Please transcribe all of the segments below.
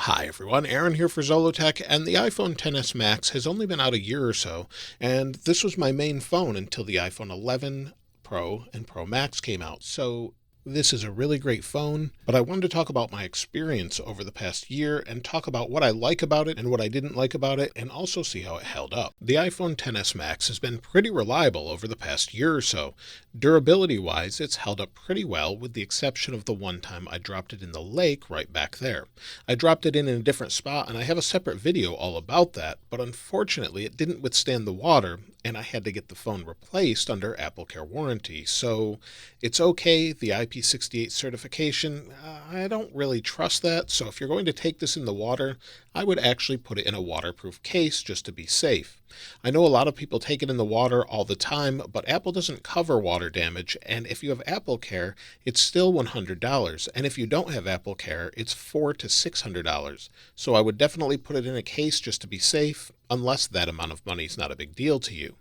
Hi everyone, Aaron here for Zollotech, and the iPhone XS Max has only been out a year or so, and this was my main phone until the iPhone 11 Pro and Pro Max came out. So this is a really great phone, but I wanted to talk about my experience over the past year and talk about what I like about it and what I didn't like about it, and also see how it held up. The iPhone XS Max has been pretty reliable over the past year or so. Durability-wise, it's held up pretty well, with the exception of the one time I dropped it in the lake right back there. I dropped it in a different spot, and I have a separate video all about that, but unfortunately it didn't withstand the water, and I had to get the phone replaced under AppleCare warranty. So it's okay, the IP68 certification, I don't really trust that, so if you're going to take this in the water, I would actually put it in a waterproof case just to be safe. I know a lot of people take it in the water all the time, but Apple doesn't cover water damage, and if you have AppleCare, it's still $100, and if you don't have AppleCare, it's $400 to $600. So I would definitely put it in a case just to be safe, unless that amount of money is not a big deal to you.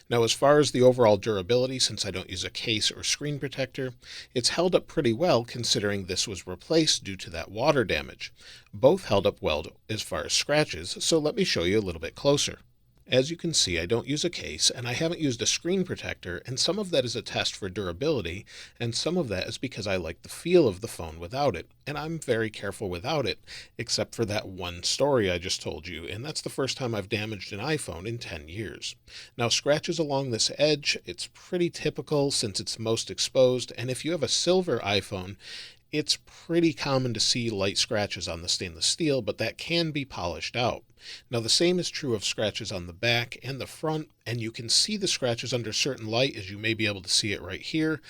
Now, as far as the overall durability, since I don't use a case or screen protector, it's held up pretty well considering this was replaced due to that water damage. Both held up well as far as scratches, so let me show you a little bit closer. As you can see, I don't use a case, and I haven't used a screen protector, and some of that is a test for durability, and some of that is because I like the feel of the phone without it, and I'm very careful without it, except for that one story I just told you, and that's the first time I've damaged an iPhone in 10 years. Now, scratches along this edge, it's pretty typical since it's most exposed, and if you have a silver iPhone, it's pretty common to see light scratches on the stainless steel, but that can be polished out. Now, the same is true of scratches on the back and the front, and you can see the scratches under certain light, as you may be able to see it right here.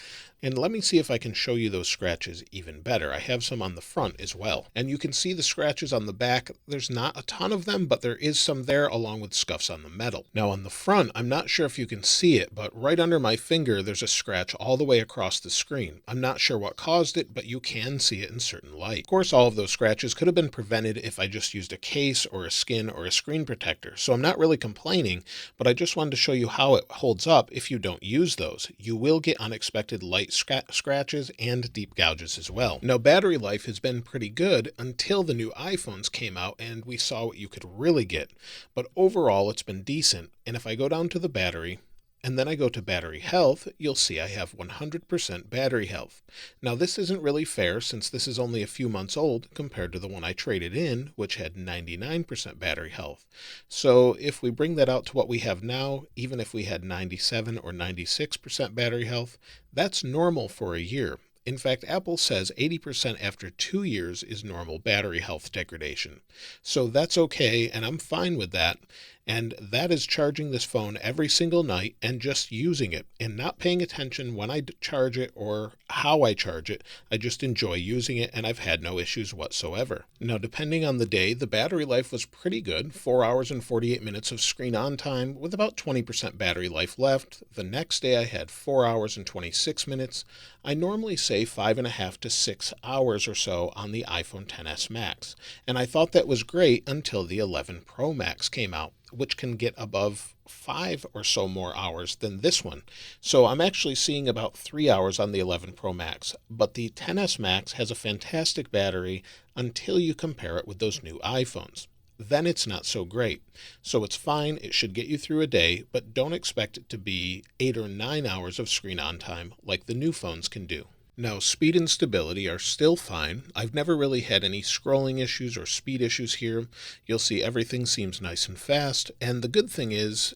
And let me see if I can show you those scratches even better. I have some on the front as well. And you can see the scratches on the back. There's not a ton of them, but there is some there, along with scuffs on the metal. Now on the front, I'm not sure if you can see it, but right under my finger, there's a scratch all the way across the screen. I'm not sure what caused it, but you can see it in certain light. Of course, all of those scratches could have been prevented if I just used a case or a skin or a screen protector. So I'm not really complaining, but I just wanted to show you how it holds up if you don't use those. You will get unexpected light scratches and deep gouges as well. Now, battery life has been pretty good until the new iPhones came out and we saw what you could really get. But overall, it's been decent. And if I go down to the battery, and then I go to battery health, you'll see I have 100% battery health. Now, this isn't really fair since this is only a few months old compared to the one I traded in, which had 99% battery health. So if we bring that out to what we have now, even if we had 97 or 96% battery health, that's normal for a year. In fact, Apple says 80% after 2 years is normal battery health degradation. So that's okay, and I'm fine with that. And that is charging this phone every single night and just using it and not paying attention when I charge it or how I charge it. I just enjoy using it, and I've had no issues whatsoever. Now, depending on the day, the battery life was pretty good, 4 hours and 48 minutes of screen on time with about 20% battery life left. The next day I had 4 hours and 26 minutes. I normally say 5.5 to 6 hours or so on the iPhone XS Max, and I thought that was great until the 11 Pro Max came out, which can get above 5 or so more hours than this one. So I'm actually seeing about 3 hours on the 11 Pro Max, but the XS Max has a fantastic battery until you compare it with those new iPhones. Then it's not so great. So it's fine, it should get you through a day, but don't expect it to be 8 or 9 hours of screen on time like the new phones can do. Now, speed and stability are still fine. I've never really had any scrolling issues or speed issues here. You'll see everything seems nice and fast. And the good thing is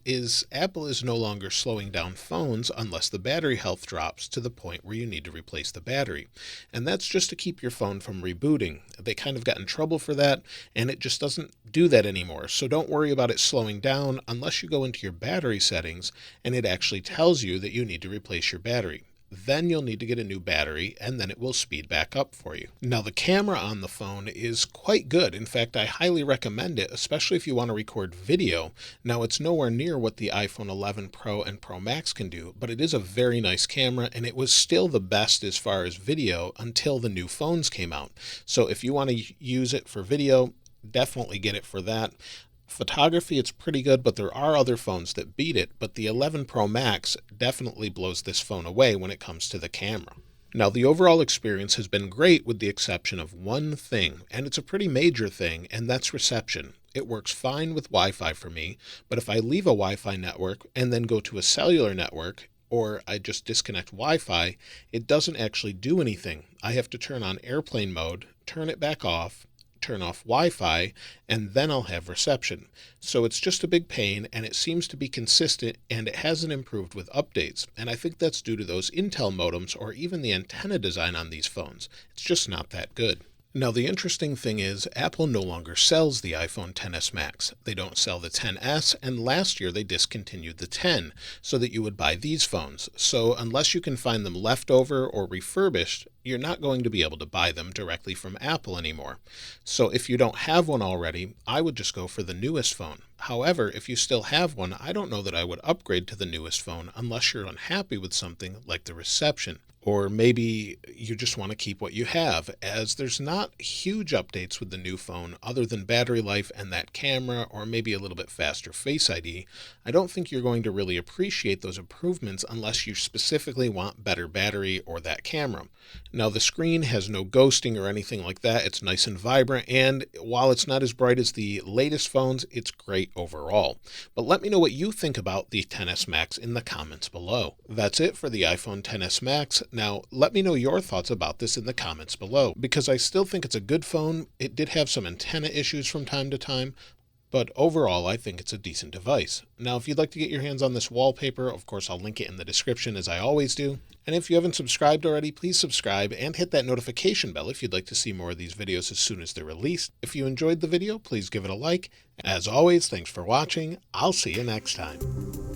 Apple is no longer slowing down phones unless the battery health drops to the point where you need to replace the battery. And that's just to keep your phone from rebooting. They kind of got in trouble for that, and it just doesn't do that anymore. So don't worry about it slowing down unless you go into your battery settings and it actually tells you that you need to replace your battery. Then you'll need to get a new battery, and then it will speed back up for you. Now, the camera on the phone is quite good. In fact, I highly recommend it, especially if you want to record video. Now, it's nowhere near what the iPhone 11 Pro and Pro Max can do, but it is a very nice camera, and it was still the best as far as video until the new phones came out. So if you want to use it for video, definitely get it for that. Photography, it's pretty good, but there are other phones that beat it, but the 11 Pro Max definitely blows this phone away when it comes to the camera. Now, the overall experience has been great with the exception of one thing, and it's a pretty major thing, and that's reception. It works fine with Wi-Fi for me, but if I leave a Wi-Fi network and then go to a cellular network, or I just disconnect Wi-Fi, it doesn't actually do anything. I have to turn on airplane mode, turn it back off, turn off Wi-Fi, and then I'll have reception. So it's just a big pain, and it seems to be consistent, and it hasn't improved with updates. And I think that's due to those Intel modems or even the antenna design on these phones. It's just not that good. Now, the interesting thing is Apple no longer sells the iPhone XS Max. They don't sell the XS, and last year they discontinued the 10 so that you would buy these phones. So unless you can find them leftover or refurbished, you're not going to be able to buy them directly from Apple anymore. So if you don't have one already, I would just go for the newest phone. However, if you still have one, I don't know that I would upgrade to the newest phone unless you're unhappy with something like the reception. Or maybe you just want to keep what you have, as there's not huge updates with the new phone other than battery life and that camera, or maybe a little bit faster Face ID. I don't think you're going to really appreciate those improvements unless you specifically want better battery or that camera. Now, the screen has no ghosting or anything like that. It's nice and vibrant, and while it's not as bright as the latest phones, it's great overall. But let me know what you think about the XS Max in the comments below. That's it for the iPhone XS Max. Now, let me know your thoughts about this in the comments below, because I still think it's a good phone. It did have some antenna issues from time to time, but overall, I think it's a decent device. Now, if you'd like to get your hands on this wallpaper, of course, I'll link it in the description as I always do. And if you haven't subscribed already, please subscribe and hit that notification bell if you'd like to see more of these videos as soon as they're released. If you enjoyed the video, please give it a like. As always, thanks for watching. I'll see you next time.